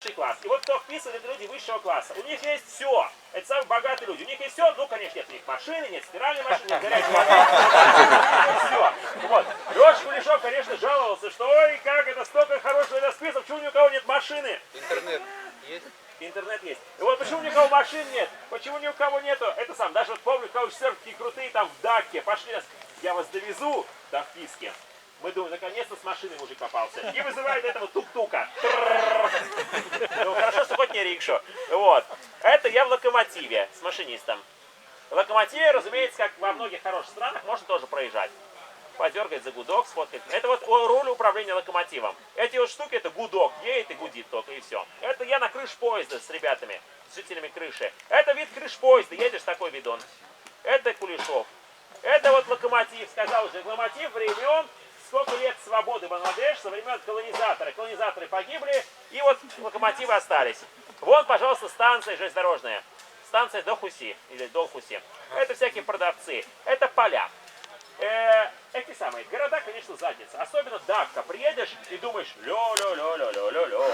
класс. И вот кто вписывает, это люди высшего класса. У них есть все. Это самые богатые люди. У них есть все. Ну, конечно, нет у них машины, нет стиральной машины, нет горячей воды. Все. Вот. Леша Кулешов, конечно, жаловался, что ой, как это, столько хорошего списков, почему ни у кого нет машины? Интернет есть? Интернет есть. И вот почему ни у кого машин нет, почему ни у кого нету, это сам, даже вот помню, каучсерф такие крутые там в Даке, пошли нас, я вас довезу до вписки. Мы думаем, наконец-то с машиной мужик попался. И вызывает этого тук-тука. Ну, хорошо, что хоть не рикшу. Вот. Это я в локомотиве с машинистом. В локомотиве, разумеется, как во многих хороших странах, можно тоже проезжать. Подергать за гудок, сфоткать. Это вот руль управления локомотивом. Эти вот штуки, это гудок, едет и гудит только, и все. Это я на крыше поезда с ребятами, с жителями крыши. Это вид крыш поезда, едешь такой видон. Это Кулешов. Это вот локомотив, сказал уже, локомотив времен, сколько лет свободы Бангладеш, со времен колонизатора. Колонизаторы погибли, и вот локомотивы остались. Вот, пожалуйста, станция железнодорожная. Станция Дохуси, или Долхуси. Это всякие продавцы. Это поля. Эти самые города, конечно, задница. Особенно Дакка. Приедешь и думаешь, лё-лё-лё-лё-лё-лё.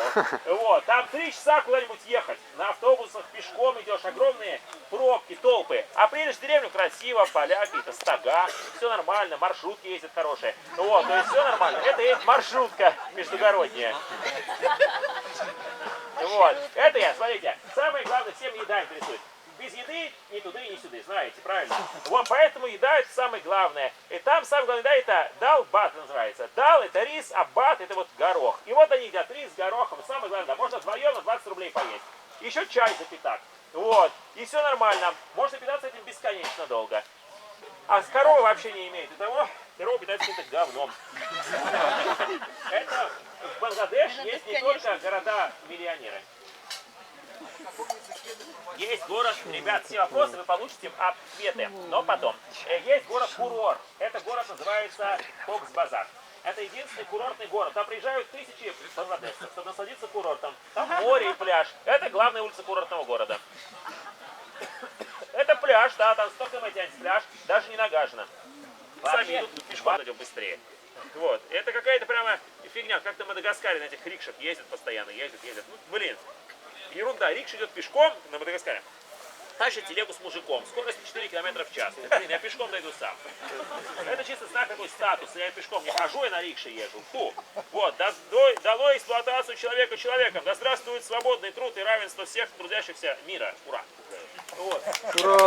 Вот, там 3 часа куда-нибудь ехать. На автобусах пешком идешь, огромные пробки, толпы. А приедешь в деревню, красиво, поля, какие-то стога. Все нормально, маршрутки ездят хорошие. Вот, то есть все нормально. Это есть маршрутка междугородняя. Вот, это я, смотрите. Самое главное, всем еда интересует. Без еды ни туда и ни сюда, знаете, правильно? Вот поэтому еда это самое главное. И там самое главное, да, это дал-бат называется. Дал это рис, а бат это вот горох. И вот они едят рис с горохом. Самое главное, да, можно вдвоем на 20 рублей поесть. Еще чай за пятак. Вот. И все нормально. Можно питаться этим бесконечно долго. А с коровой вообще не имеет. Итого, корова питается каким-то говном. Это в Бангладеш есть не только города-миллионеры. Есть город, ребят, все вопросы вы получите ответы, но потом. Есть город Курор. Это город называется Кокс-Базар. Это единственный курортный город. Там приезжают тысячи бангладешцев, чтобы насладиться курортом. Там море и пляж. Это главная улица курортного города. Это пляж, да, там 100 км тянется пляж, даже не нагажено. Сами идут пешком, идем быстрее. Вот. Это какая-то прямо фигня. Как на Мадагаскаре на этих рикшах ездят постоянно, ездят. Ну, блин. Ерунда, рикша идет пешком на Мадагаскаре, тащит телегу с мужиком, скорость 4 км в час. Блин, я пешком дойду сам. Это чисто знак такой статус, я пешком не хожу, я на рикше езжу. Фу. Вот, долой эксплуатацию человека человеком, да здравствует свободный труд и равенство всех трудящихся мира. Ура. Вот. Ура!